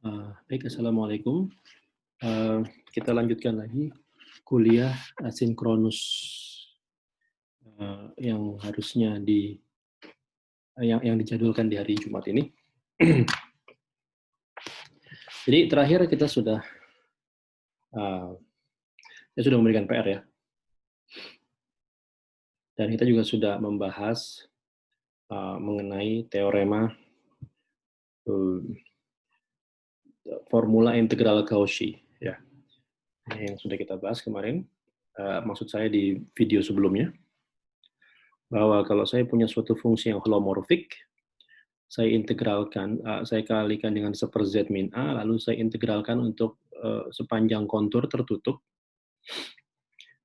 Baik, Assalamualaikum. Eh, kita lanjutkan lagi kuliah asinkronus yang harusnya yang dijadwalkan di hari Jumat ini. Jadi terakhir kita sudah memberikan PR ya, dan kita juga sudah membahas mengenai teorema formula integral Cauchy ya, yang sudah kita bahas kemarin. Maksud saya di video sebelumnya, bahwa kalau saya punya suatu fungsi yang holomorfik, saya integralkan, saya kalikan dengan 1/z min A, lalu saya integralkan untuk sepanjang kontur tertutup.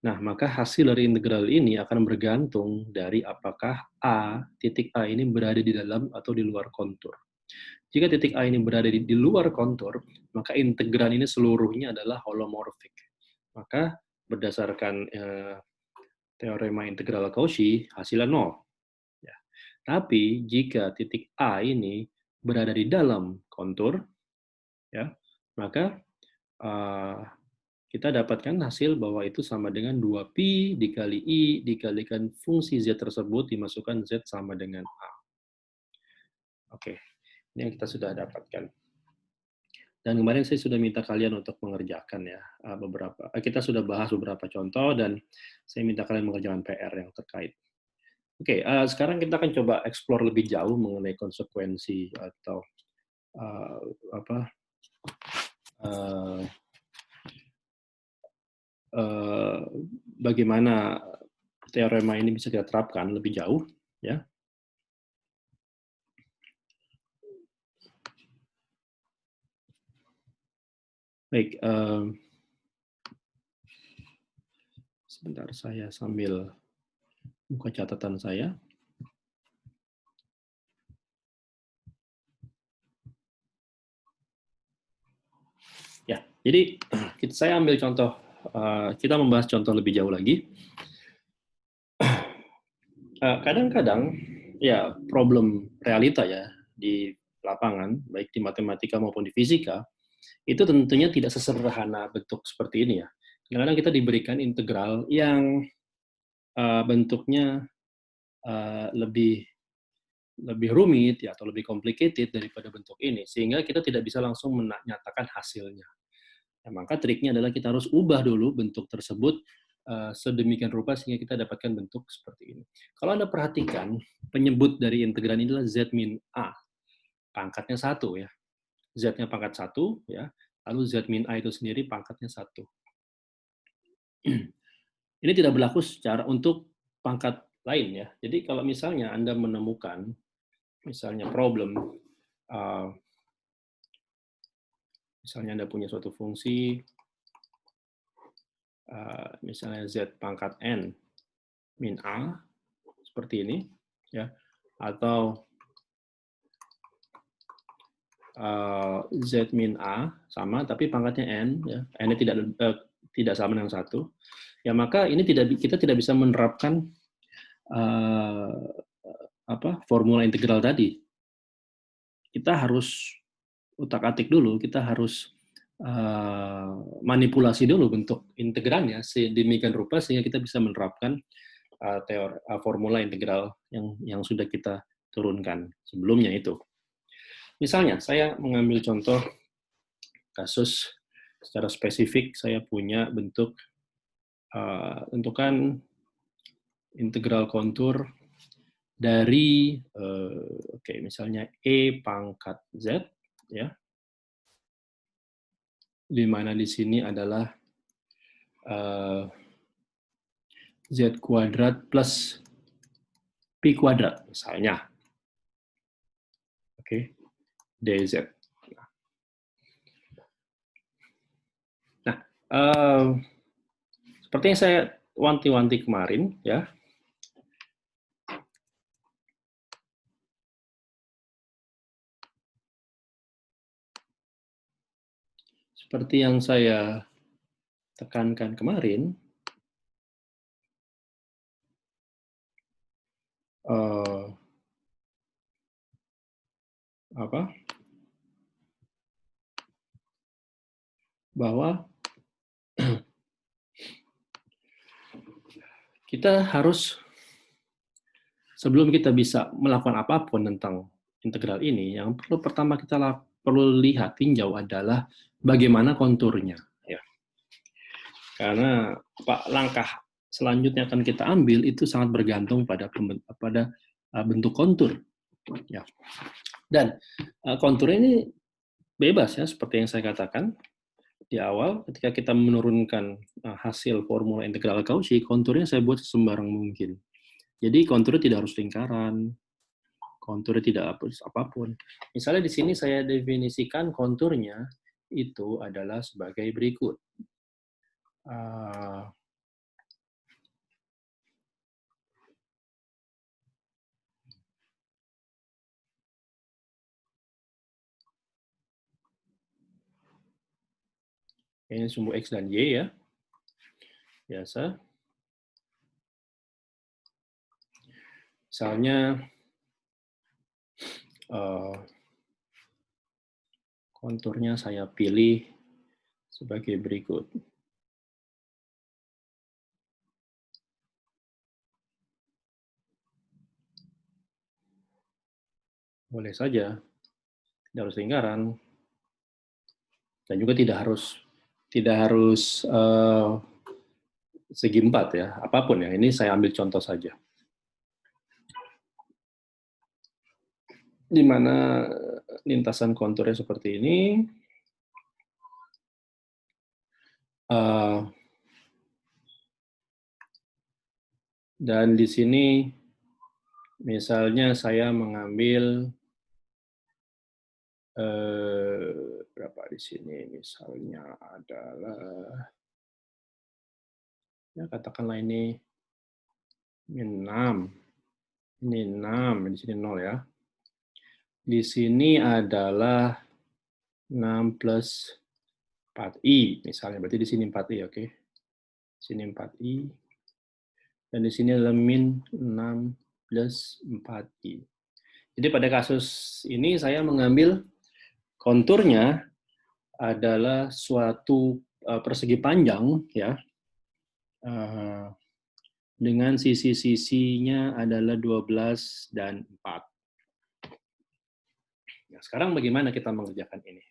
Nah, maka hasil dari integral ini akan bergantung dari apakah titik A ini berada di dalam atau di luar kontur. Jika titik A ini berada di luar kontur, maka integran ini seluruhnya adalah holomorfik. Maka berdasarkan teorema integral Cauchy, hasilnya 0. Ya. Tapi jika titik A ini berada di dalam kontur, ya, maka kita dapatkan hasil bahwa itu sama dengan 2pi dikali I dikalikan fungsi Z tersebut dimasukkan Z sama dengan A. Oke, ini yang kita sudah dapatkan. Dan kemarin saya sudah minta kalian untuk mengerjakan ya beberapa. Kita sudah bahas beberapa contoh dan saya minta kalian mengerjakan PR yang terkait. Oke, sekarang kita akan coba explore lebih jauh mengenai konsekuensi atau bagaimana teorema ini bisa kita terapkan lebih jauh, ya. Baik, sebentar saya sambil buka catatan saya. Ya, jadi saya ambil contoh, kita membahas contoh lebih jauh lagi. Kadang-kadang ya problem realita ya di lapangan, baik di matematika maupun di fisika, itu tentunya tidak sesederhana bentuk seperti ini ya. Kadang-kadang kita diberikan integral yang bentuknya lebih rumit ya, atau lebih complicated daripada bentuk ini, sehingga kita tidak bisa langsung menyatakan hasilnya. Nah, maka triknya adalah kita harus ubah dulu bentuk tersebut sedemikian rupa sehingga kita dapatkan bentuk seperti ini. Kalau Anda perhatikan, penyebut dari integran ini adalah Z min A. Pangkatnya 1 ya. Z-nya pangkat 1 ya. Lalu Z min A itu sendiri pangkatnya 1. Ini tidak berlaku secara untuk pangkat lain ya. Jadi kalau misalnya Anda menemukan misalnya problem, misalnya Anda punya suatu fungsi, misalnya Z pangkat N min A, seperti ini, ya, atau Z min A sama, tapi pangkatnya N, ya, N-nya tidak sama dengan 1, ya maka ini kita tidak bisa menerapkan formula integral tadi. Kita harus utak-atik dulu, kita harus manipulasi dulu bentuk integrannya sedemikian rupa sehingga kita bisa menerapkan formula integral yang sudah kita turunkan sebelumnya itu. Misalnya, saya mengambil contoh kasus secara spesifik, saya punya bentuk tentukan integral kontur dari misalnya E pangkat Z, ya, di mana di sini adalah Z kuadrat plus Pi kuadrat, misalnya. Oke, DZ. Nah, seperti yang saya wanti-wanti kemarin, ya, seperti yang saya tekankan kemarin, bahwa kita harus, sebelum kita bisa melakukan apapun tentang integral ini, yang perlu pertama kita perlu lihat, tinjau adalah bagaimana konturnya. Ya. Karena langkah selanjutnya akan kita ambil itu sangat bergantung pada bentuk kontur. Ya. Dan kontur ini bebas ya, seperti yang saya katakan di awal, ketika kita menurunkan hasil formula integral Cauchy, konturnya saya buat sembarang mungkin. Jadi konturnya tidak harus lingkaran, konturnya tidak apapun. Misalnya di sini saya definisikan konturnya itu adalah sebagai berikut. Ini sumbu X dan Y ya, biasa. Misalnya konturnya saya pilih sebagai berikut. Boleh saja, tidak harus lingkaran, dan juga tidak harus segi 4 ya, apapun ya. Ini saya ambil contoh saja. Di mana lintasan konturnya seperti ini. Dan di sini misalnya saya mengambil berapa di sini, misalnya adalah ya katakanlah ini 6, ini 6, di sini 0 ya. Di sini adalah 6 plus 4i misalnya, berarti di sini 4i, oke. Di sini 4i, dan di sini adalah min 6 plus 4i. Jadi pada kasus ini saya mengambil konturnya adalah suatu persegi panjang ya, dengan sisi-sisinya adalah 12 dan 4. Nah, sekarang bagaimana kita mengerjakan ini?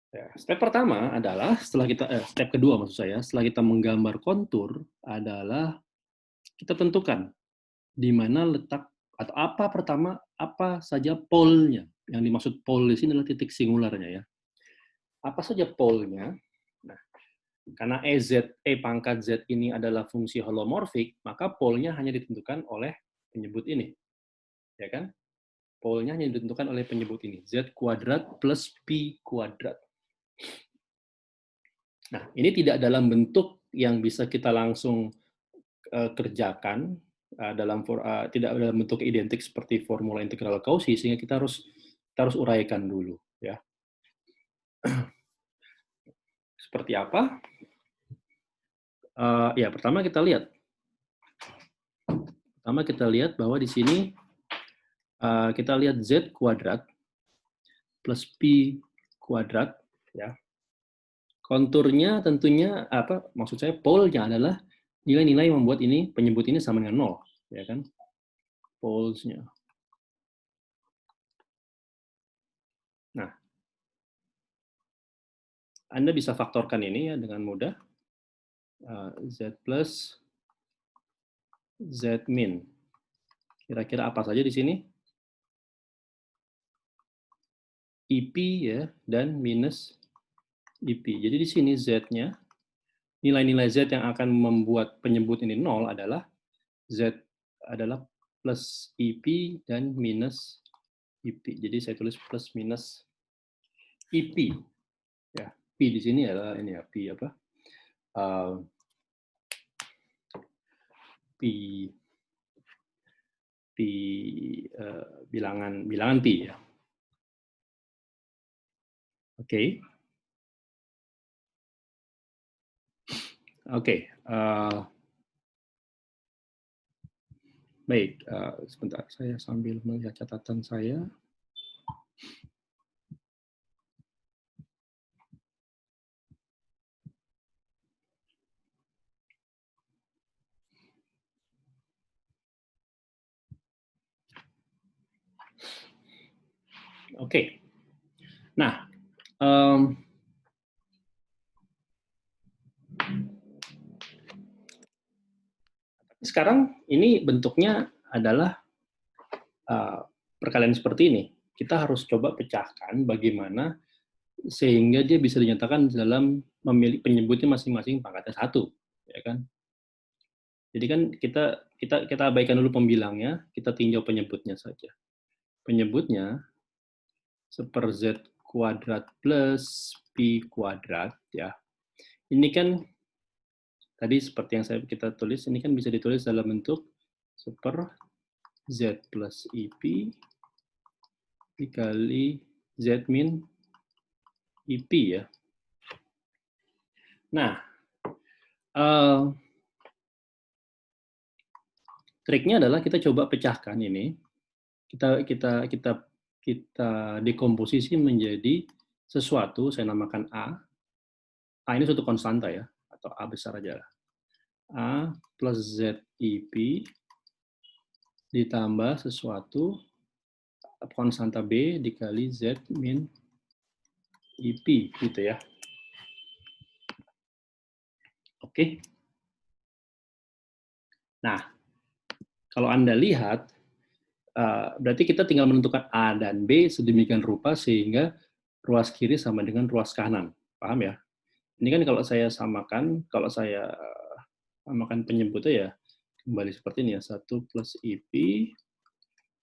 Ya, step pertama adalah step kedua maksud saya, setelah kita menggambar kontur adalah kita tentukan di mana letak atau apa saja polnya. Yang dimaksud pol di sini adalah titik singularnya ya. Apa saja polnya? Nah, karena E pangkat Z ini adalah fungsi holomorfik, maka polnya hanya ditentukan oleh penyebut ini. Ya kan? Polnya hanya ditentukan oleh penyebut ini, Z kuadrat plus P kuadrat. Nah, ini tidak dalam bentuk yang bisa kita langsung kerjakan, tidak dalam bentuk identik seperti formula integral Cauchy, sehingga kita harus uraikan dulu. Ya. Seperti apa? Ya, pertama kita lihat bahwa di sini kita lihat Z kuadrat plus P kuadrat, ya. Konturnya tentunya maksud saya polnya adalah nilai-nilai yang membuat ini penyebut ini sama dengan 0, ya kan? Polesnya. Nah, Anda bisa faktorkan ini ya dengan mudah. Z plus Z min. Kira-kira apa saja di sini? IP ya, dan minus IP. Jadi di sini Z-nya, nilai-nilai Z yang akan membuat penyebut ini 0 adalah Z adalah plus IP dan minus IP. Jadi saya tulis plus minus IP. Ya, P di sini adalah ini ya, P apa? Bilangan P ya. Oke. Baik, sebentar saya sambil melihat catatan saya. Oke. Nah, sekarang ini bentuknya adalah perkalian seperti ini. Kita harus coba pecahkan bagaimana sehingga dia bisa dinyatakan dalam memilih penyebutnya masing-masing pangkatnya 1, ya kan? Jadi kan kita abaikan dulu pembilangnya, kita tinjau penyebutnya saja. Penyebutnya seper Z kuadrat plus Pi kuadrat, ya. Ini kan tadi seperti yang kita tulis, ini kan bisa ditulis dalam bentuk seper Z plus IP dikali Z min IP, ya. Nah, triknya adalah kita coba pecahkan ini, kita dekomposisi menjadi sesuatu, saya namakan A. A ini suatu konstanta ya, atau A besar aja lah. A plus ZIP ditambah sesuatu konstanta B dikali Z min IP, gitu ya. Oke. Nah, kalau Anda lihat, berarti kita tinggal menentukan A dan B sedemikian rupa sehingga ruas kiri sama dengan ruas kanan. Paham ya? Ini kan kalau saya samakan penyebutnya ya, kembali seperti ini ya, 1 plus IP,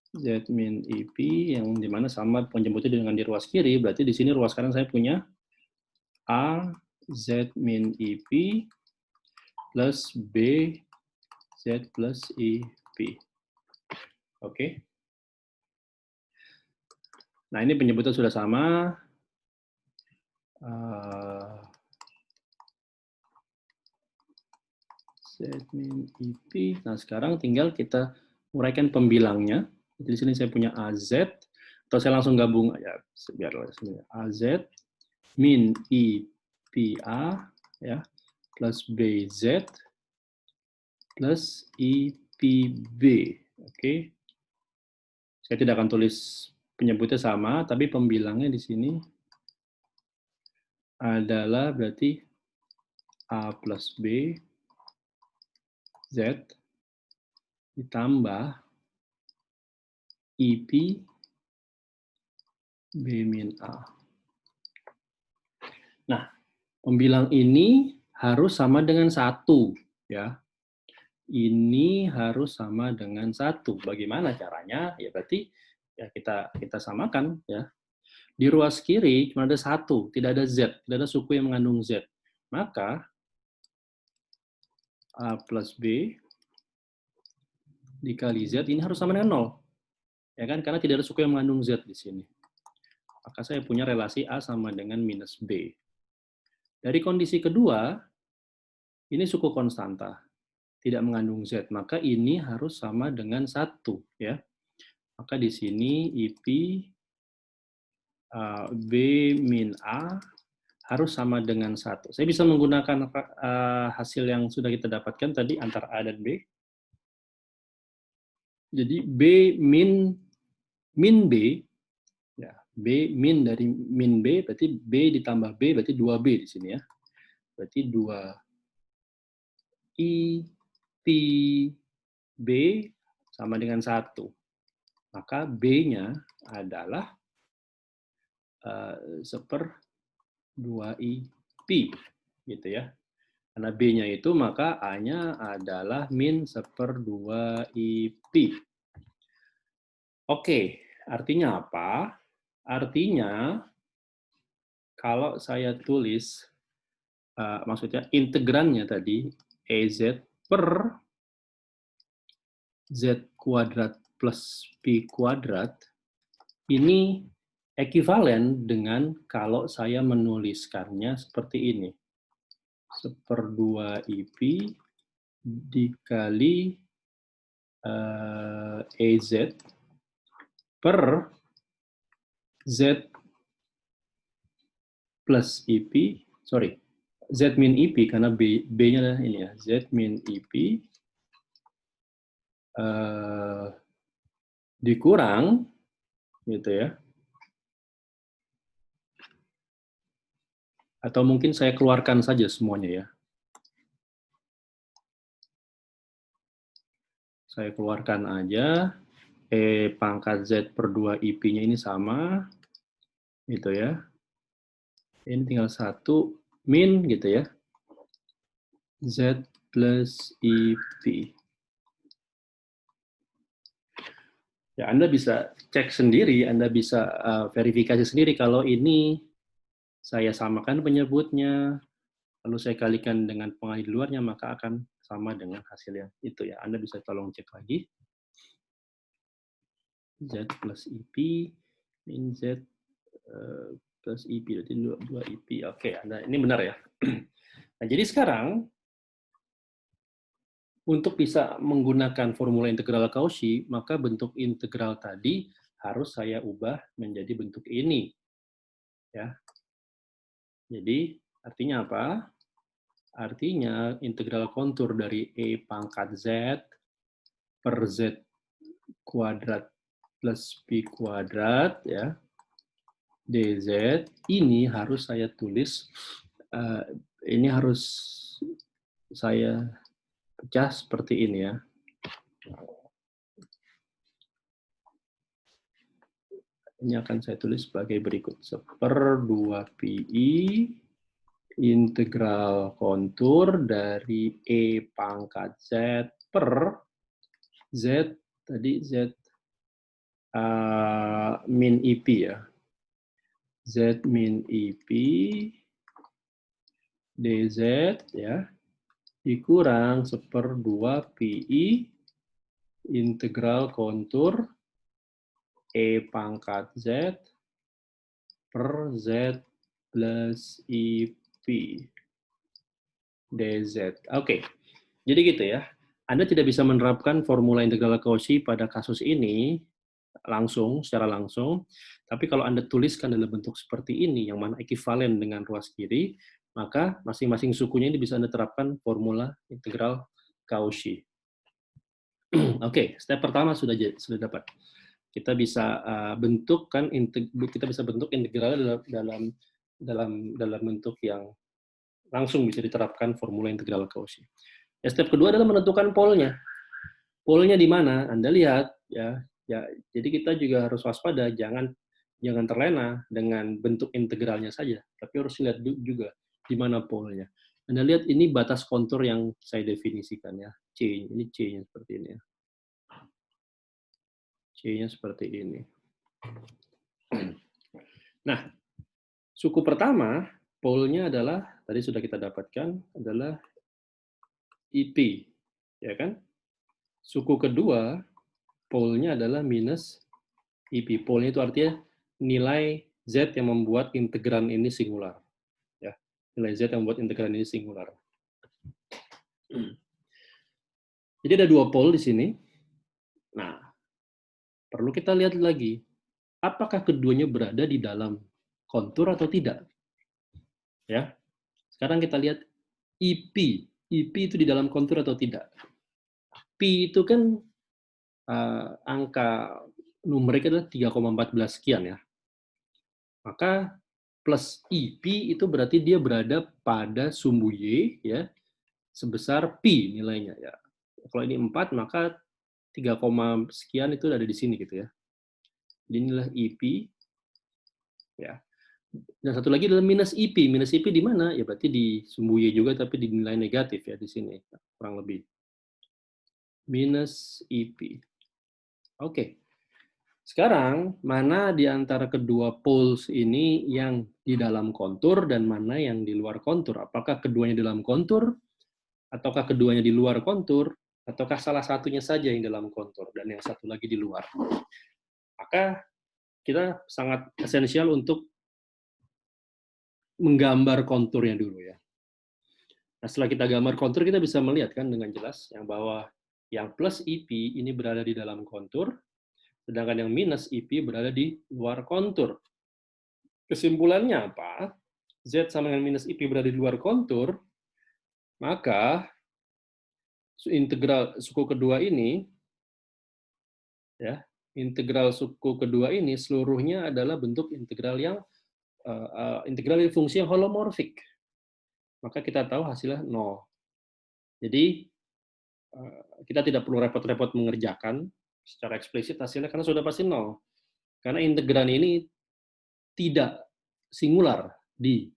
Z min IP, yang dimana sama penyebutnya dengan di ruas kiri, berarti di sini ruas kanan saya punya A, Z min IP, plus B, Z plus IP. Oke. Nah, ini penyebutnya sudah sama. Z min IP. Nah, sekarang tinggal kita uraikan pembilangnya. Jadi di sini saya punya AZ, atau saya langsung gabung ya, biar AZ min IPA ya, plus BZ plus IPB. Oke. Saya tidak akan tulis penyebutnya sama, tapi pembilangnya di sini adalah berarti A plus B Z ditambah IP B min A. Nah, pembilang ini harus sama dengan 1, ya. Ini harus sama dengan 1. Bagaimana caranya? Ya berarti ya kita samakan ya. Di ruas kiri cuma ada 1, tidak ada Z, tidak ada suku yang mengandung Z. Maka A plus B dikali Z ini harus sama dengan 0. Ya kan? Karena tidak ada suku yang mengandung Z di sini. Maka saya punya relasi A sama dengan minus B. Dari kondisi kedua, ini suku konstanta, tidak mengandung Z, maka ini harus sama dengan 1. Ya. Maka di sini IP B min A harus sama dengan 1. Saya bisa menggunakan hasil yang sudah kita dapatkan tadi antara A dan B. Jadi B min B, ya, B min dari min B, berarti B ditambah B, berarti 2B di sini ya. Berarti 2 I P B sama dengan 1. Maka B-nya adalah seper 2IP, gitu ya. Karena B-nya itu, maka A-nya adalah min seper 2IP. Oke, artinya apa? Artinya, kalau saya tulis, maksudnya integrannya tadi, EZ per Z kuadrat plus Pi kuadrat, ini ekuivalen dengan kalau saya menuliskannya seperti ini. Seper 2 IP dikali EZ per Z plus IP, sorry, Z min IP, karena B-nya adalah ini ya, Z min IP dikurang, gitu ya, Atau mungkin saya keluarkan saja semuanya ya. Saya keluarkan aja. E pangkat Z per 2 IP-nya ini sama. Gitu ya. Ini tinggal 1 min gitu ya. Z plus IP. Ya, Anda bisa cek sendiri, Anda bisa verifikasi sendiri kalau ini saya samakan penyebutnya, lalu saya kalikan dengan pengali di luarnya, maka akan sama dengan hasil yang itu ya. Anda bisa tolong cek lagi. Z plus IP, min Z plus IP, berarti 2 IP. Oke, Anda, ini benar ya. Nah, jadi sekarang, untuk bisa menggunakan formula integral Cauchy, maka bentuk integral tadi harus saya ubah menjadi bentuk ini. Ya. Jadi, artinya apa? Artinya integral kontur dari E pangkat Z per Z kuadrat plus P kuadrat, ya, dz, ini harus saya tulis, ini harus saya pecah seperti ini ya. Ini akan saya tulis sebagai berikut. 1/2pi integral kontur dari E pangkat Z per Z, tadi Z min IP ya. Z min IP dz ya, dikurang 1/2pi integral kontur E pangkat Z per Z plus IP dz. Oke, jadi gitu ya. Anda tidak bisa menerapkan formula integral Cauchy pada kasus ini secara langsung, tapi kalau Anda tuliskan dalam bentuk seperti ini, yang mana ekuivalen dengan ruas kiri, maka masing-masing sukunya ini bisa Anda terapkan formula integral Cauchy. Oke, step pertama sudah dapat. Kita bisa bentuk integral dalam bentuk yang langsung bisa diterapkan formula integral Cauchy. Ya, step kedua adalah menentukan polnya. Polnya di mana? Anda lihat ya. Ya, jadi kita juga harus waspada, jangan terlena dengan bentuk integralnya saja, tapi harus lihat juga di mana polnya. Anda lihat ini batas kontur yang saya definisikan ya. Ini C-nya seperti ini ya. C-nya seperti ini. Nah, suku pertama, polnya adalah, tadi sudah kita dapatkan, adalah IP. Ya kan? Suku kedua, polnya adalah minus IP. Polnya itu artinya nilai Z yang membuat integran ini singular. Ya, nilai Z yang membuat integran ini singular. Jadi ada 2 pol di sini. Nah, perlu kita lihat lagi, apakah keduanya berada di dalam kontur atau tidak? Ya. Sekarang kita lihat IP. IP itu di dalam kontur atau tidak? P itu kan angka numerik adalah 3,14 sekian ya. Maka plus IP itu berarti dia berada pada sumbu Y ya, sebesar P nilainya ya. Kalau ini 4 maka 3, sekian itu ada di sini gitu ya. Jadi inilah IP ya. Dan satu lagi adalah minus IP. Minus IP di mana? Ya berarti di sumbu Y juga tapi di nilai negatif ya di sini kurang lebih. Minus IP. Oke. Sekarang, mana di antara kedua poles ini yang di dalam kontur dan mana yang di luar kontur? Apakah keduanya di dalam kontur, ataukah keduanya di luar kontur, ataukah salah satunya saja yang dalam kontur dan yang satu lagi di luar? Maka kita sangat esensial untuk menggambar konturnya dulu ya. Nah, setelah kita gambar kontur, kita bisa melihat kan dengan jelas yang bahwa yang plus IP ini berada di dalam kontur, sedangkan yang minus IP berada di luar kontur. Kesimpulannya apa? Z sama dengan minus IP berada di luar kontur, maka integral suku kedua ini, ya, integral suku kedua ini seluruhnya adalah bentuk integral yang integral dari fungsi yang holomorfik. Maka kita tahu hasilnya 0. Jadi, kita tidak perlu repot-repot mengerjakan secara eksplisit hasilnya karena sudah pasti 0. Karena integran ini tidak singular di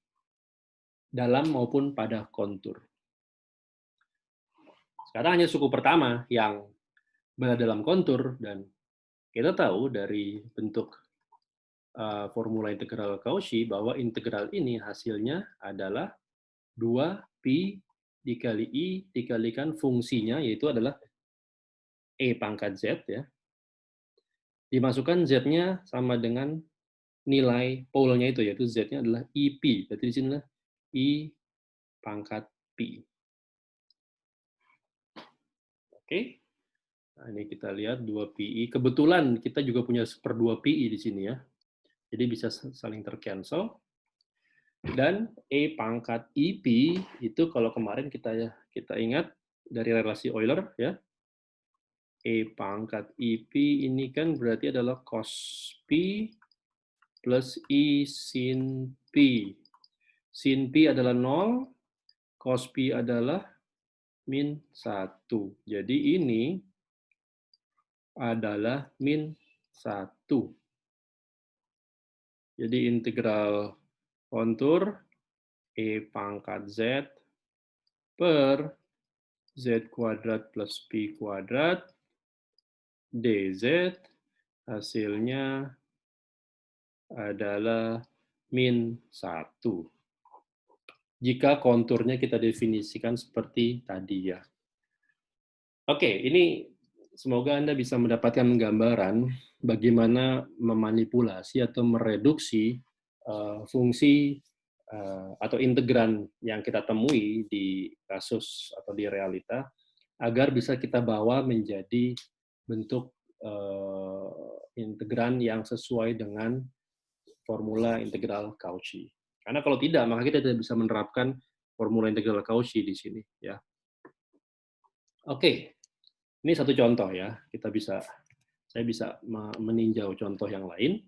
dalam maupun pada kontur. Sekarang hanya suku pertama yang berada dalam kontur, dan kita tahu dari bentuk formula integral Cauchy bahwa integral ini hasilnya adalah 2pi dikali i dikalikan fungsinya, yaitu adalah e pangkat z, ya. Dimasukkan z-nya sama dengan nilai pole-nya itu, yaitu z-nya adalah ip. Berarti di sini adalah i pangkat pi. Oke. Nah, ini kita lihat 2pi. Kebetulan kita juga punya 1/2pi di sini, ya. Jadi bisa saling tercancel. Dan e pangkat ip itu kalau kemarin kita ingat dari relasi Euler, ya. E pangkat ip ini kan berarti adalah cos pi plus i sin pi. Sin pi adalah 0, cos pi adalah min 1. Jadi ini adalah min 1. Jadi integral kontur e pangkat z per z kuadrat plus pi kuadrat dz hasilnya adalah min 1. Jika konturnya kita definisikan seperti tadi, ya. Oke, ini semoga Anda bisa mendapatkan gambaran bagaimana memanipulasi atau mereduksi fungsi atau integran yang kita temui di kasus atau di realita agar bisa kita bawa menjadi bentuk integran yang sesuai dengan formula integral Cauchy. Karena kalau tidak, maka kita tidak bisa menerapkan formula integral Cauchy di sini, ya. Oke, ini satu contoh, ya. Saya bisa meninjau contoh yang lain.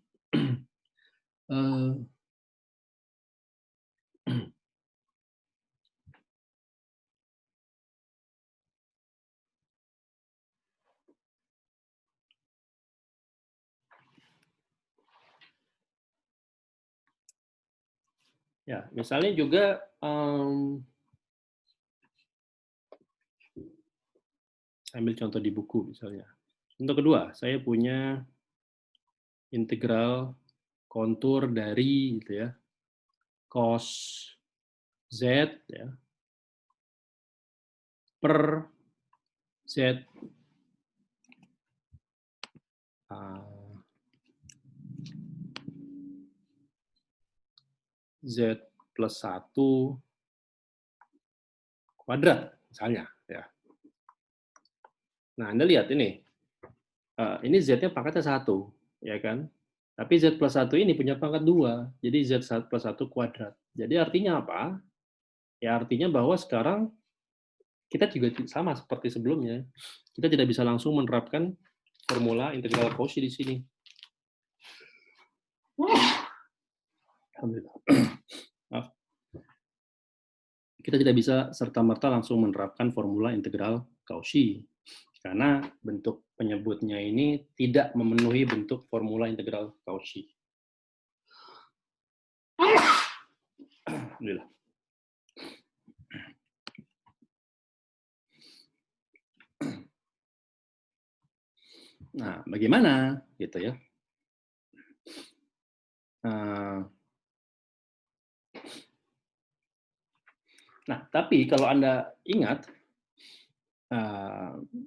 Ya, misalnya juga ambil contoh di buku misalnya. Contoh kedua, saya punya integral kontur dari gitu, ya, cos z, ya, per z z plus 1 kuadrat misalnya, ya. Nah, Anda lihat ini z-nya pangkatnya 1, ya kan? Tapi z plus 1 ini punya pangkat 2, jadi z plus 1 kuadrat. Jadi artinya apa? Ya artinya bahwa sekarang kita juga sama seperti sebelumnya. Kita tidak bisa langsung menerapkan formula integral Cauchy di sini. Alhamdulillah. Kita tidak bisa serta-merta langsung menerapkan formula integral Cauchy. Karena bentuk penyebutnya ini tidak memenuhi bentuk formula integral Cauchy. Alhamdulillah. Nah, bagaimana gitu, ya? Nah, tapi kalau Anda ingat,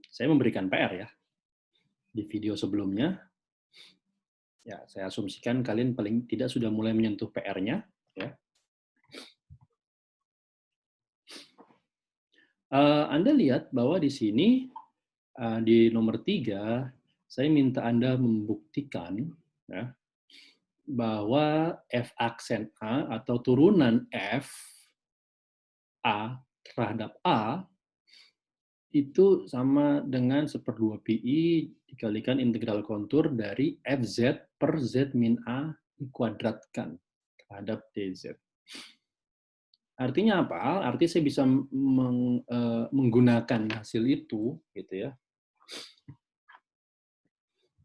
saya memberikan PR, ya, di video sebelumnya. Ya, saya asumsikan kalian paling tidak sudah mulai menyentuh PR-nya, ya. Anda lihat bahwa di sini di nomor 3, saya minta Anda membuktikan, ya, bahwa f aksen A atau turunan f A terhadap A itu sama dengan 1/2pi dikalikan integral kontur dari fz per z min A dikuadratkan. terhadap DZ. Artinya apa? Artinya saya bisa menggunakan hasil itu, gitu ya.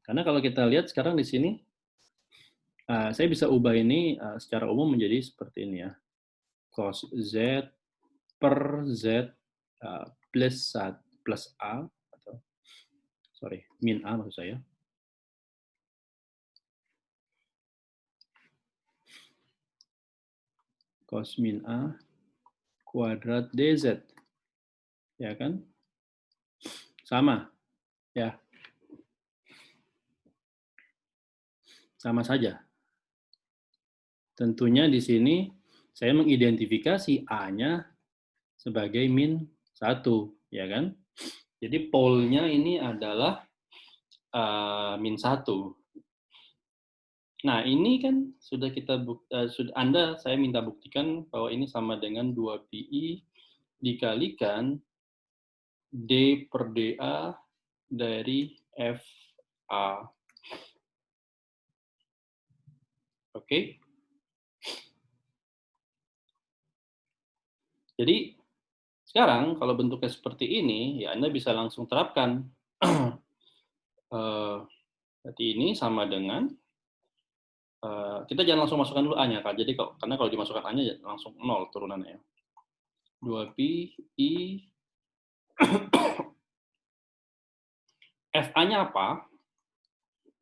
Karena kalau kita lihat sekarang di sini, saya bisa ubah ini secara umum menjadi seperti ini ya. Cos Z per Z plus A, atau sorry, min A maksud saya. Cos min A kuadrat DZ. Ya kan? Sama. Ya. Sama saja. Tentunya di sini saya mengidentifikasi A-nya sebagai min 1, ya kan? Jadi polnya ini adalah min 1. Nah, ini kan sudah saya minta buktikan bahwa ini sama dengan 2pi dikalikan D per dA dari FA. Oke? Jadi, sekarang kalau bentuknya seperti ini, ya Anda bisa langsung terapkan. Berarti ini sama dengan, kita jangan langsung masukkan dulu A-nya, Kak. Jadi, karena kalau dimasukkan A-nya langsung 0 turunannya. 2pi I FA-nya apa?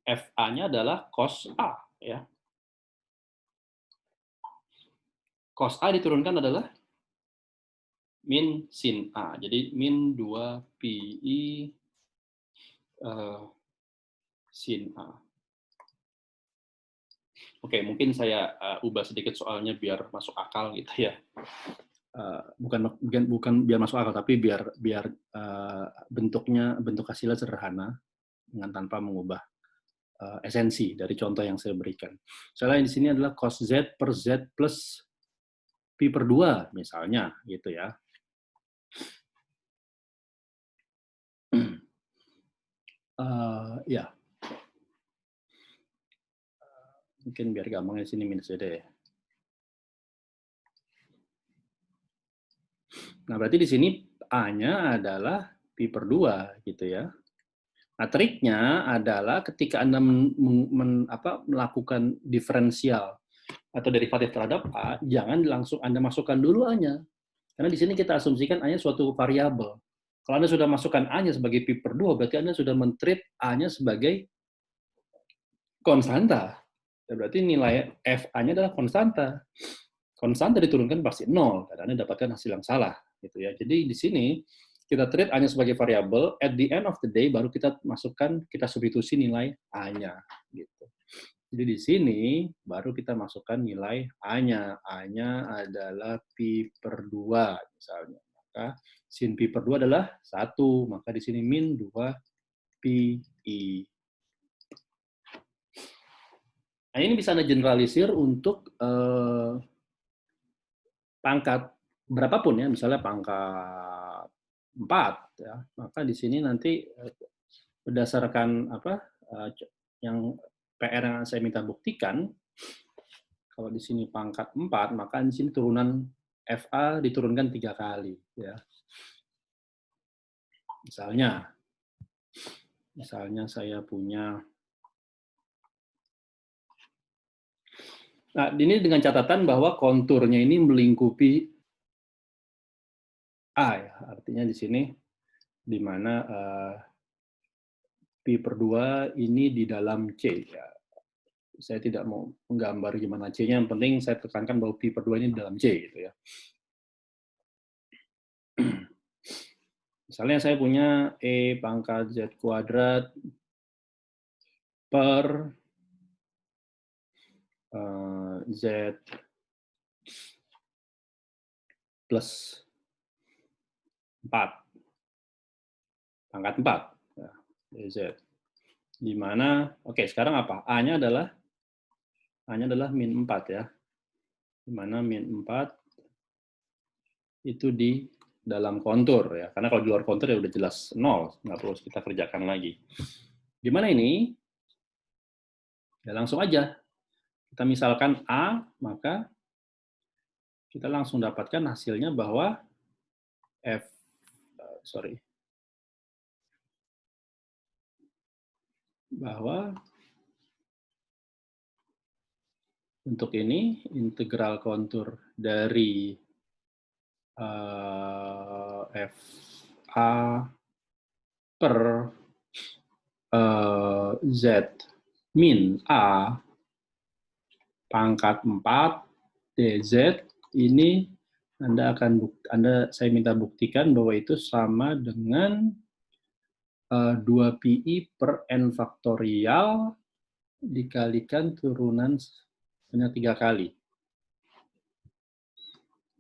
FA-nya adalah cos A, ya. Cos A diturunkan adalah min sin A. Jadi min 2pi sin A. Oke, mungkin saya ubah sedikit soalnya biar masuk akal gitu ya. Bukan biar masuk akal, tapi biar bentuk hasilnya sederhana dengan tanpa mengubah esensi dari contoh yang saya berikan. Misalnya di sini adalah cos Z per Z plus pi per 2 misalnya gitu ya. Ya. Mungkin biar gampang di sini minus aja ya. Nah, berarti di sini A-nya adalah pi per 2 gitu ya. Nah, triknya adalah ketika Anda melakukan diferensial atau derivatif terhadap A, jangan langsung Anda masukkan dulu A-nya. Karena di sini kita asumsikan A-nya suatu variabel. Kalau Anda sudah masukkan A-nya sebagai pi per 2, berarti Anda sudah men-treat A-nya sebagai konstanta. Berarti nilai FA-nya adalah konstanta. Konstanta diturunkan pasti 0, dan Anda dapatkan hasil yang salah. Gitu ya. Jadi di sini kita treat A-nya sebagai variabel, at the end of the day baru kita masukkan, kita substitusi nilai A-nya. Gitu. Jadi di sini baru kita masukkan nilai A-nya. A-nya adalah pi per 2 misalnya. Maka sin pi per 2 adalah 1, maka di sini min 2 pi i. Nah, ini bisa Anda generalisir untuk pangkat berapapun ya, misalnya pangkat 4 ya. Maka di sini nanti berdasarkan yang PR yang saya minta buktikan, kalau di sini pangkat 4, maka di sini turunan FA diturunkan 3 kali ya. Misalnya saya punya, nah ini dengan catatan bahwa konturnya ini melingkupi A ya, artinya di sini di mana pi per 2 ini di dalam C ya. Saya tidak mau menggambar gimana C-nya, yang penting saya tekankan bahwa pi per 2 ini di dalam C gitu ya. Misalnya saya punya E pangkat Z kuadrat per Z plus 4. Pangkat 4. Ya, Z. Di mana, oke, sekarang apa? A-nya adalah min 4 ya. Di mana min 4 itu di dalam kontur ya. Karena kalau di luar kontur ya udah jelas 0, nggak perlu kita kerjakan lagi. Gimana ini? Ya langsung aja. Kita kita misalkan A, maka kita langsung dapatkan hasilnya bahwa bahwa untuk ini integral kontur dari FA per Z min A pangkat 4 DZ ini saya minta buktikan bahwa itu sama dengan 2pi per n faktorial dikalikan turunan hanya 3 kali.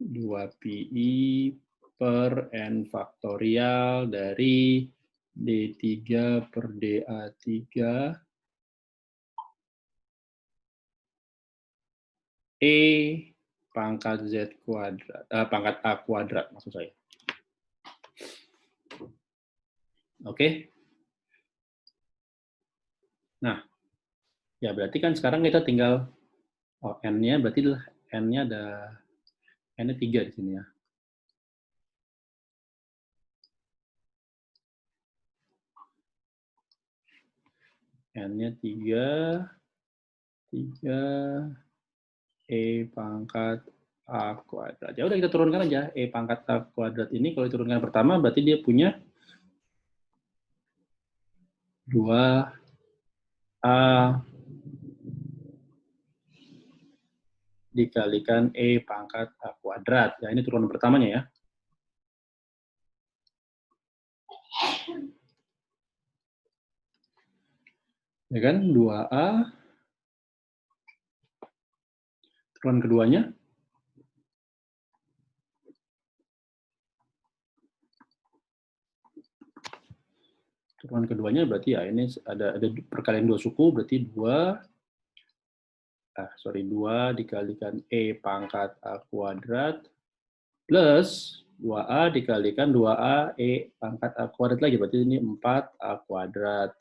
2pi per n faktorial dari D3 per DA3 E pangkat Z kuadrat, pangkat A kuadrat maksud saya. Oke. Nah, ya berarti kan sekarang kita tinggal N-nya berarti N-nya ada N-nya 3 di sini ya. N-nya 3 E pangkat A kuadrat. Ya udah kita turunkan aja. E pangkat A kuadrat ini kalau diturunkan pertama berarti dia punya 2A dikalikan E pangkat A kuadrat. Ya ini turunan pertamanya ya. Ya kan, 2A. Turunan keduanya. Turunan keduanya berarti ya ini ada perkalian 2 suku, berarti 2 dikalikan E pangkat A kuadrat plus 2A dikalikan 2A E pangkat A kuadrat lagi, berarti ini 4A kuadrat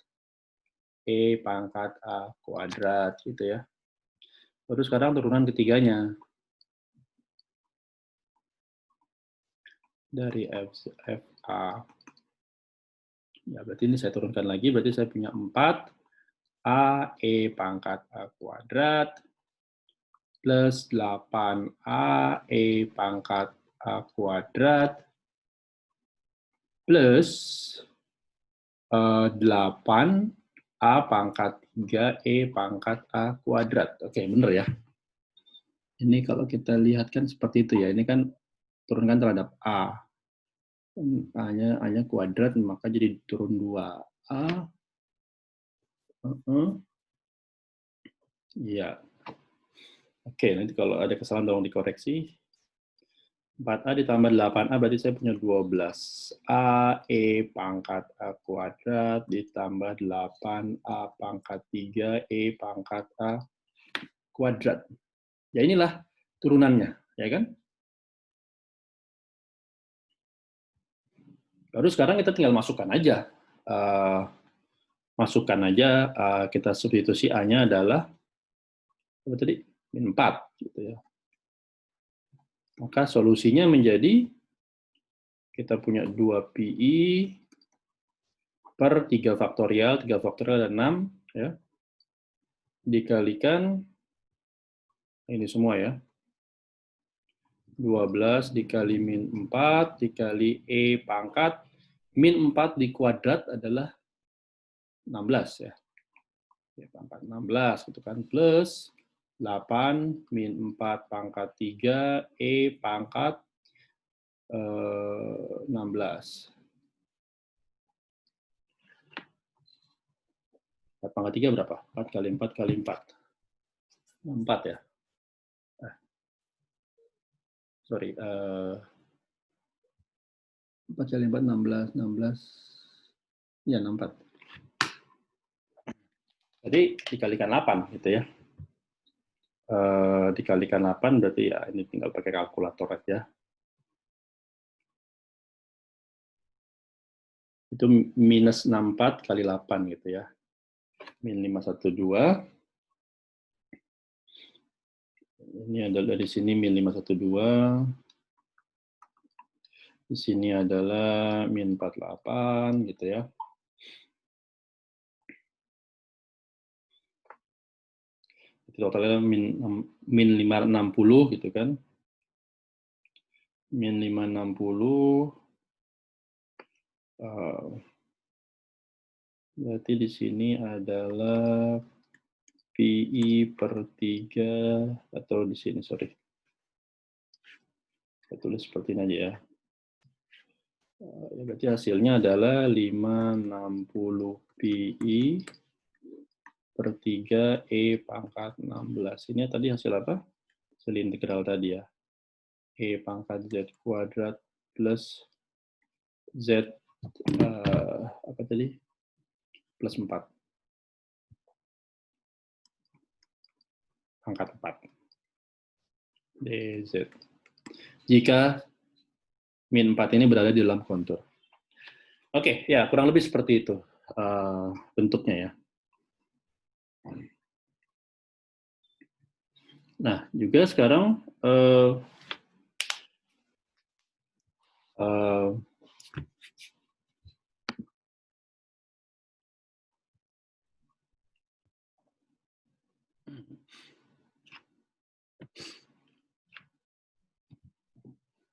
E pangkat A kuadrat gitu ya. Terus sekarang turunan ketiganya. Dari FA. Ya, berarti ini saya turunkan lagi, berarti saya punya 4A E pangkat A kuadrat plus 8A E pangkat A kuadrat plus 8A pangkat 3 E pangkat A kuadrat. Oke, benar ya. Ini kalau kita lihat kan seperti itu ya. Ini kan turunkan terhadap A. A-nya kuadrat, maka jadi turun 2A. Iya. Oke, nanti kalau ada kesalahan tolong dikoreksi. 4A ditambah 8A berarti saya punya 12A E pangkat A kuadrat ditambah 8A pangkat 3 E pangkat A kuadrat. Ya inilah turunannya, ya kan? Baru sekarang kita tinggal masukkan aja. Kita substitusi A-nya adalah apa tadi? Min 4 gitu ya. Maka solusinya menjadi kita punya 2pi per 3 faktorial dan 6 ya. Dikalikan ini semua ya. 12 dikali min 4 dikali E pangkat min 4 di kuadrat adalah 16 ya. E pangkat 16 gitu kan, plus 8 min 4 pangkat 3 E pangkat 16. 4 pangkat 3 berapa? 4 kali 4 kali 4. 4 ya. Sorry. 4 kali 4, 16. Ya, 64. Jadi dikalikan 8 gitu ya. Dikalikan 8 berarti ya ini tinggal pakai kalkulator aja. Itu minus 64 kali 8 gitu ya. Min 512 Ini adalah di sini min 512. Di sini adalah min 48 gitu ya. Totalnya min 560 gitu kan. Min 560. Berarti di sini adalah PI per 3, atau di sini, sorry. Saya tulis seperti ini aja ya. Berarti hasilnya adalah 560 PI per 3 E pangkat 16. Ini tadi hasil apa? Hasil integral tadi ya. E pangkat Z kuadrat plus Z apa tadi? Plus 4. Pangkat 4. DZ. Jika min 4 ini berada di dalam kontur. Oke, ya kurang lebih seperti itu bentuknya ya. Nah, juga sekarang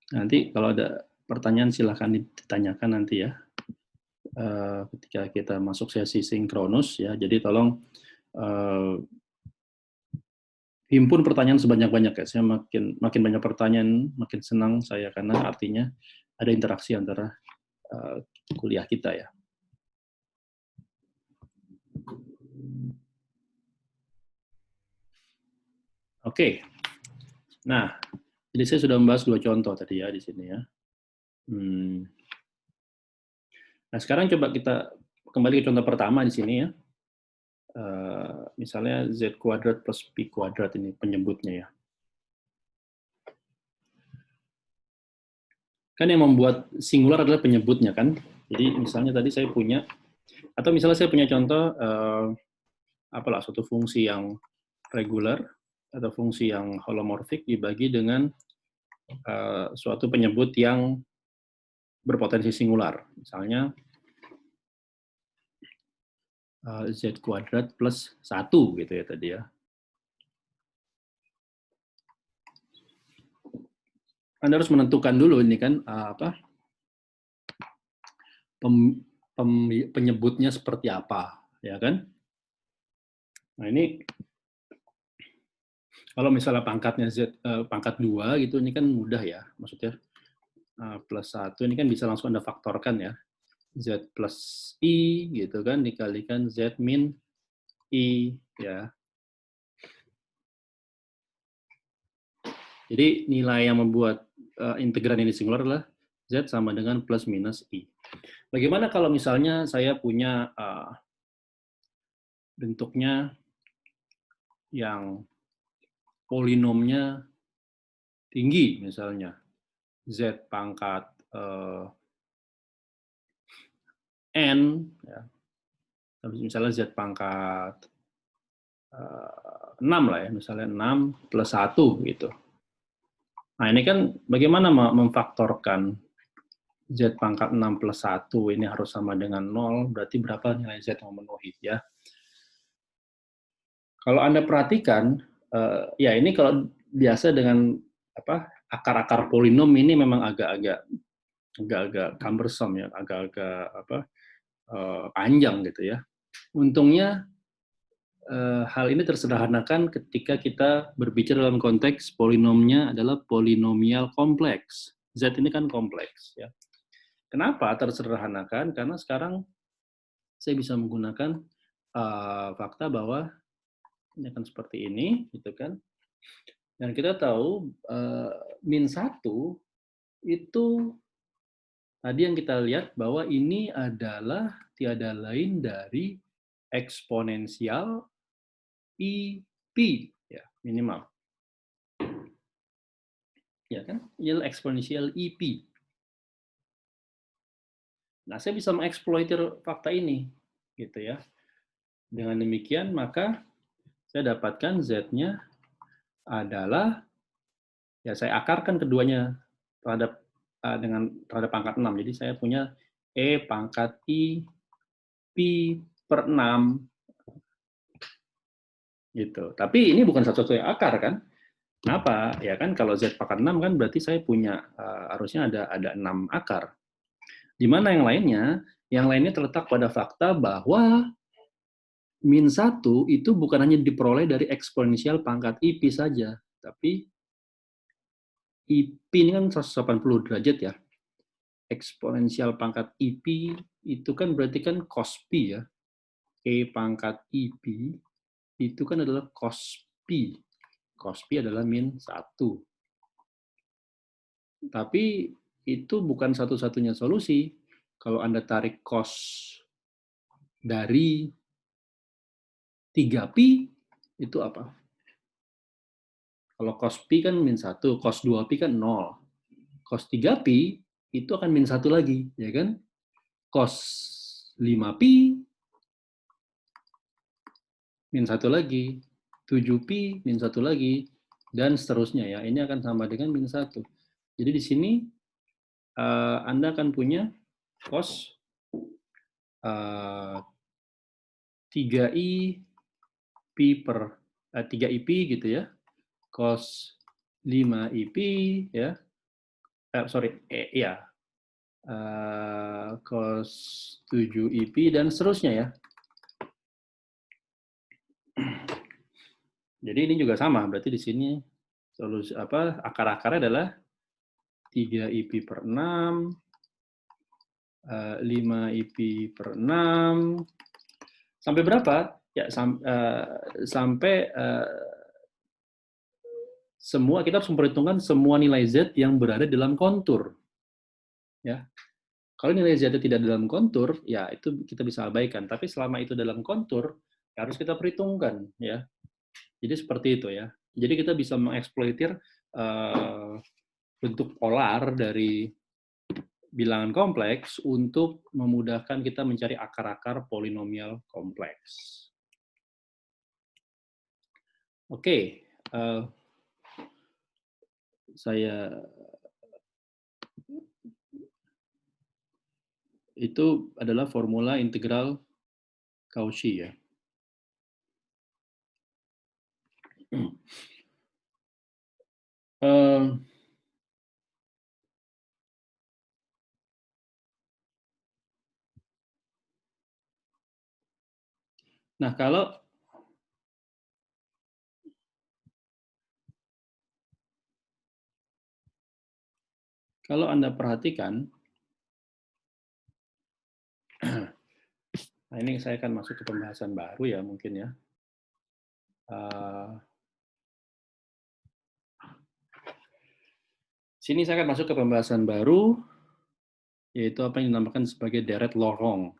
nanti kalau ada pertanyaan silahkan ditanyakan nanti ya. Ketika kita masuk sesi sinkronus ya. Jadi tolong himpun pertanyaan sebanyak-banyak ya. Saya makin banyak pertanyaan, makin senang saya karena artinya ada interaksi antara kuliah kita ya. Oke. Nah, jadi saya sudah membahas 2 contoh tadi ya di sini ya. Nah, sekarang coba kita kembali ke contoh pertama di sini ya. Misalnya Z kuadrat plus P kuadrat ini penyebutnya ya. Kan yang membuat singular adalah penyebutnya kan. Jadi misalnya tadi saya punya, atau misalnya saya punya contoh apalah suatu fungsi yang regular atau fungsi yang holomorfik dibagi dengan suatu penyebut yang berpotensi singular. Misalnya Z kuadrat plus 1 gitu ya tadi ya. Anda harus menentukan dulu ini kan penyebutnya seperti apa, ya kan? Nah ini kalau misalnya pangkatnya Z pangkat 2 gitu, ini kan mudah ya, maksudnya plus 1 ini kan bisa langsung Anda faktorkan ya. Z plus I gitu kan dikalikan Z min I ya. Jadi nilai yang membuat integran ini singular adalah Z sama dengan plus minus I. Bagaimana kalau misalnya saya punya bentuknya yang polinomnya tinggi misalnya. Z pangkat N, ya. Misalnya Z pangkat 6 lah ya, misalnya 6 plus 1 gitu. Nah ini kan bagaimana memfaktorkan Z pangkat 6 plus 1 ini harus sama dengan 0, berarti berapa nilai Z yang memenuhi ya. Kalau Anda perhatikan, ya ini kalau biasa dengan akar-akar polinom ini memang agak-agak cumbersome ya, agak-agak panjang gitu ya. Untungnya hal ini tersederhanakan ketika kita berbicara dalam konteks polinomnya adalah polinomial kompleks. Z ini kan kompleks ya. Kenapa tersederhanakan? Karena sekarang saya bisa menggunakan fakta bahwa ini akan seperti ini, gitu kan. Dan kita tahu min 1 itu tadi yang kita lihat bahwa ini adalah tiada lain dari eksponensial IP ya minimal. Ya kan? Ini eksponensial IP. Nah, saya bisa mengeksploitir fakta ini gitu ya. Dengan demikian maka saya dapatkan Z-nya adalah, ya saya akarkan keduanya terhadap terhadap pangkat 6. Jadi saya punya E pangkat I pi per 6 gitu. Tapi ini bukan satu-satunya akar kan? Kenapa? Ya kan kalau Z pangkat 6 kan berarti saya punya harusnya ada 6 akar. Di mana yang lainnya? Yang lainnya terletak pada fakta bahwa min 1 itu bukan hanya diperoleh dari eksponensial pangkat I pi saja, tapi I pi ini kan 180 derajat ya. Eksponensial pangkat I pi itu kan berarti kan cos pi ya. E pangkat I pi itu kan adalah cos pi. Cos pi adalah min 1. Tapi itu bukan satu-satunya solusi. Kalau Anda tarik cos dari 3pi, itu apa? Kalau cos pi kan min 1, cos 2pi kan 0. Cos 3pi itu akan min 1 lagi, ya kan? Cos 5pi min 1 lagi, 7pi min 1 lagi, dan seterusnya ya. Ini akan sama dengan min 1. Jadi di sini Anda akan punya cos 3i pi per 3i pi gitu ya, cos 5i pi ya, ya, cos 7i pi dan seterusnya ya. Jadi ini juga sama, berarti di sini solusi akar-akarnya adalah 3i pi per 6, 5i pi per 6, sampai berapa? Ya, sampai semua kita harus memperhitungkan semua nilai Z yang berada dalam kontur. Ya. Kalau nilai Z tidak dalam kontur, ya itu kita bisa abaikan. Tapi selama itu dalam kontur, ya harus kita perhitungkan. Ya. Jadi seperti itu ya. Jadi kita bisa mengeksploitir bentuk polar dari bilangan kompleks untuk memudahkan kita mencari akar-akar polinomial kompleks. Oke, saya itu adalah formula integral Cauchy ya. Nah, kalau Anda perhatikan, nah ini saya akan masuk ke pembahasan baru ya mungkin ya. Sini saya akan masuk ke pembahasan baru, yaitu apa yang dinamakan sebagai Deret-Lorong.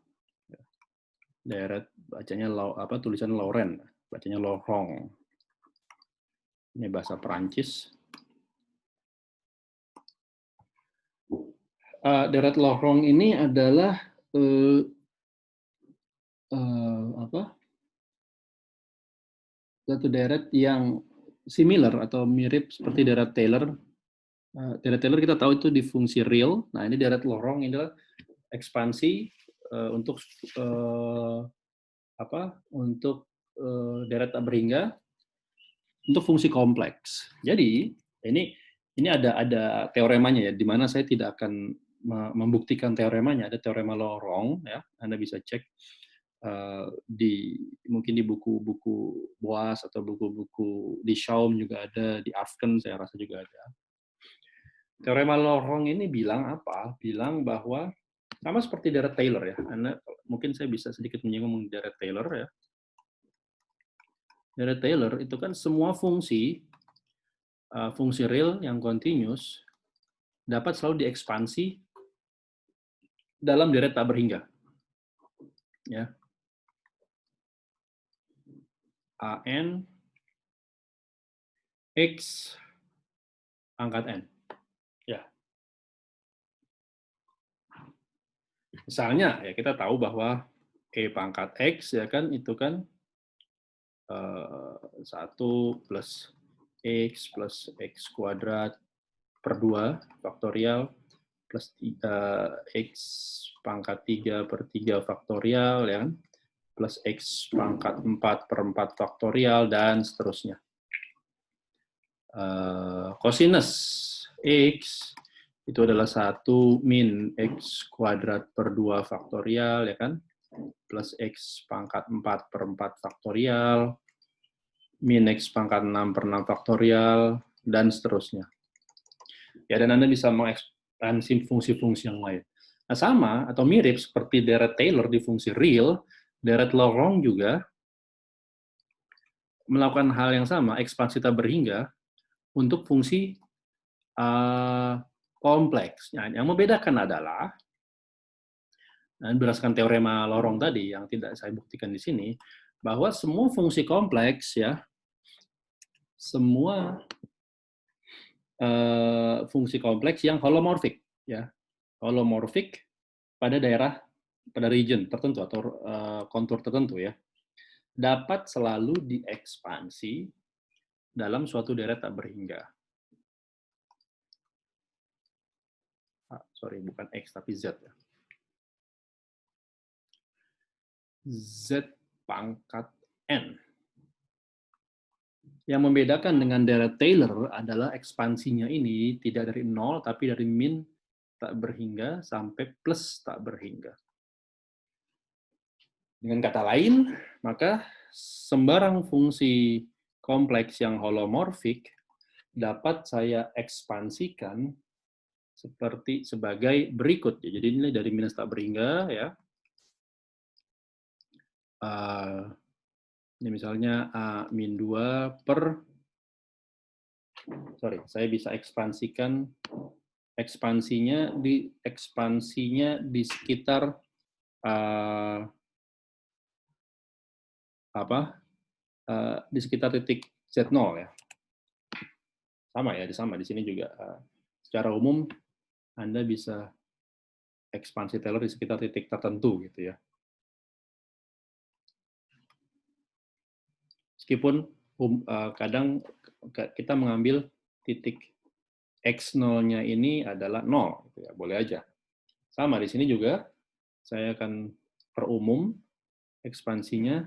Deret bacanya tulisan Laurent, bacanya Lorong. Ini bahasa Perancis. Deret-Lorong ini adalah satu deret yang similar atau mirip seperti deret Taylor. Deret Taylor kita tahu itu di fungsi real. Nah, ini deret lorong ini adalah ekspansi untuk deret tak berhingga untuk fungsi kompleks. Jadi ini ada teoremanya ya, di mana saya tidak akan membuktikan teoremanya. Ada teorema lorong ya, Anda bisa cek mungkin di buku-buku Boas atau buku-buku di Schaum juga ada, di Afken saya rasa juga ada. Teorema lorong ini bilang apa? Bilang bahwa sama seperti deret Taylor ya. Mungkin saya bisa sedikit menyinggung deret Taylor ya. Deret Taylor itu kan semua fungsi real yang continuous dapat selalu diekspansi dalam deret tak berhingga. Ya. AN X pangkat N. Ya. Misalnya ya kita tahu bahwa E pangkat X ya kan itu kan 1 plus X plus X kuadrat per 2 faktorial plus X pangkat 3 per 3 faktorial, ya kan? Plus X pangkat 4 per 4 faktorial, dan seterusnya. Cosinus X itu adalah 1 min X kuadrat per 2 faktorial, ya kan? Plus X pangkat 4 per 4 faktorial, min X pangkat 6 per 6 faktorial, dan seterusnya. Ya, dan Anda bisa mengekspansi fungsi-fungsi yang lain. Nah, sama atau mirip seperti deret Taylor di fungsi real, deret lorong juga melakukan hal yang sama, ekspansi tak berhingga, untuk fungsi kompleks. Nah, yang membedakan adalah, dan berdasarkan teorema lorong tadi yang tidak saya buktikan di sini, bahwa semua fungsi kompleks, ya, semua fungsi kompleks yang holomorfik, ya, holomorfik pada daerah, pada region tertentu atau kontur tertentu, ya, dapat selalu diekspansi dalam suatu deret tak berhingga. Sorry, bukan X tapi Z, ya. Z pangkat N. Yang membedakan dengan deret Taylor adalah ekspansinya ini tidak dari 0, tapi dari min tak berhingga sampai plus tak berhingga. Dengan kata lain, maka sembarang fungsi kompleks yang holomorfik dapat saya ekspansikan sebagai berikut. Jadi ini dari minus tak berhingga, ya. Ini misalnya A-2 per, sorry, saya bisa ekspansikan ekspansinya di sekitar di sekitar titik Z0, ya. Sama, ya, sama di sini juga. Secara umum Anda bisa ekspansi Taylor di sekitar titik tertentu, gitu, ya. Meskipun kadang kita mengambil titik X0-nya ini adalah 0, gitu, ya. Boleh aja. Sama di sini juga saya akan perumum ekspansinya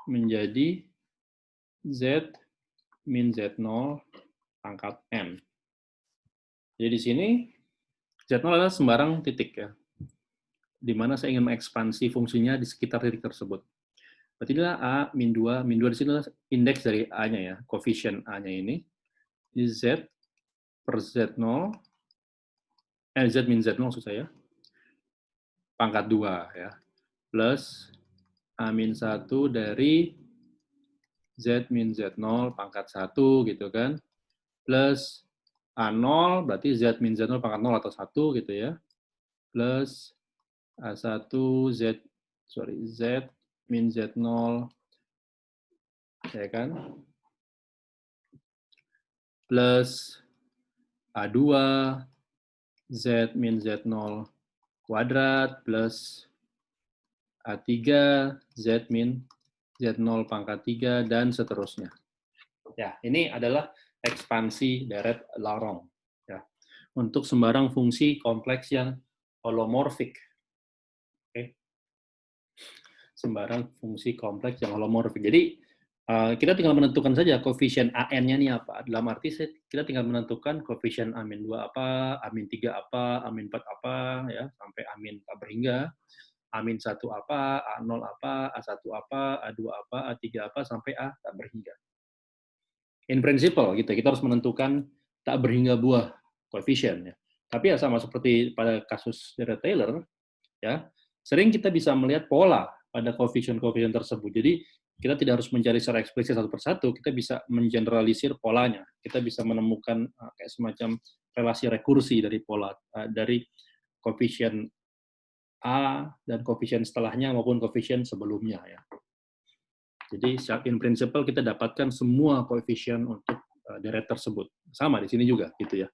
menjadi Z min Z0 pangkat N. Jadi di sini Z0 adalah sembarang titik, ya, di mana saya ingin mengekspansi fungsinya di sekitar titik tersebut. Berarti inilah A min 2, min 2 di sini adalah indeks dari A-nya, ya, koefisien A-nya ini. Di Z per Z0, Z min Z0 maksud saya, pangkat 2, ya, plus A min 1 dari Z min Z0 pangkat 1, gitu kan, plus A0, berarti Z min Z0 pangkat 0 atau 1, gitu, ya, plus A1 Z min Z0, ya kan, plus A2 Z min Z0 kuadrat, plus A3 Z min Z0 pangkat 3, dan seterusnya. Ya, ini adalah ekspansi deret lorong, ya, untuk sembarang fungsi kompleks yang holomorfik. Oke. Sembarang fungsi kompleks yang holomorfik. Jadi kita tinggal menentukan saja koefisien AN-nya ini apa. Dalam arti kita tinggal menentukan koefisien A-2 apa, A-3 apa, A-4 apa, ya, sampai A- tak berhingga. A-1 apa, A0 apa, A1 apa, A2 apa, A3 apa, sampai A tak berhingga. In principle, gitu, kita harus menentukan tak berhingga buah koefisien, ya. Tapi ya sama seperti pada kasus deret Taylor, ya, sering kita bisa melihat pola pada koefisien-koefisien tersebut. Jadi kita tidak harus mencari secara eksplisit satu persatu, kita bisa mengeneralisir polanya. Kita bisa menemukan kayak semacam relasi rekursi dari pola, dari koefisien A dan koefisien setelahnya maupun koefisien sebelumnya, ya. Jadi in principle kita dapatkan semua koefisien untuk deret tersebut. Sama di sini juga, gitu, ya.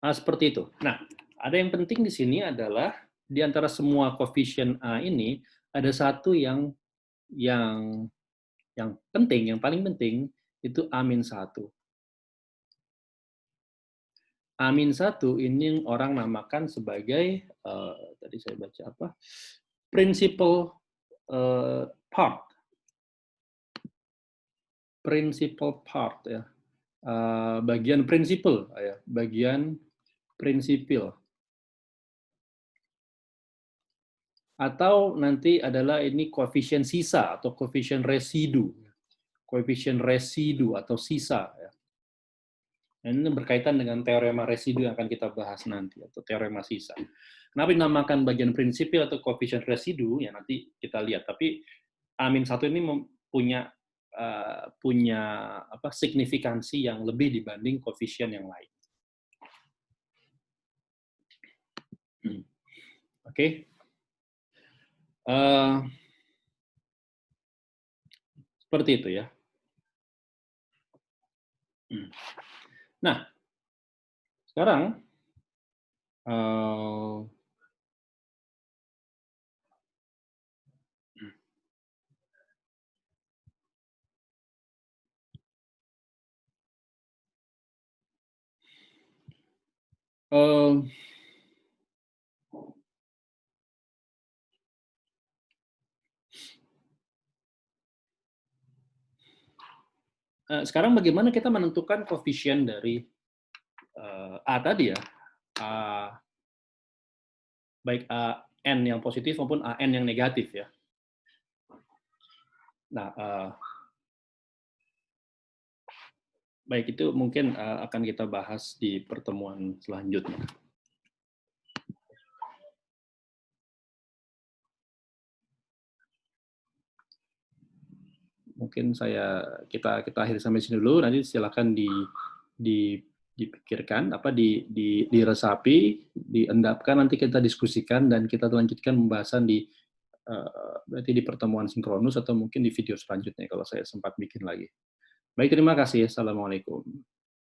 Nah, seperti itu. Nah, ada yang penting di sini adalah di antara semua koefisien A ini ada satu yang Yang penting, yang paling penting itu Amin 1. Amin 1 ini orang namakan sebagai tadi saya baca apa? Principal part. Principal part ya. Bagian prinsipal ya, bagian prinsipil. Atau nanti adalah ini koefisien sisa atau koefisien residu. Koefisien residu atau sisa ya. Ini berkaitan dengan teorema residu yang akan kita bahas nanti, atau teorema sisa. Kenapa dinamakan bagian prinsipil atau koefisien residu? Ya nanti kita lihat. Tapi Amin 1 ini punya signifikansi yang lebih dibanding koefisien yang lain. Oke. Seperti itu ya. Nah, sekarang sekarang bagaimana kita menentukan koefisien dari A tadi ya, baik AN yang positif maupun AN yang negatif ya. Nah, baik itu mungkin akan kita bahas di pertemuan selanjutnya. Mungkin kita akhiri sampai sini dulu. Nanti silakan dipikirkan, diresapi, diendapkan. Nanti kita diskusikan dan kita lanjutkan pembahasan berarti di pertemuan sinkronus atau mungkin di video selanjutnya kalau saya sempat bikin lagi. Baik, terima kasih. Assalamualaikum.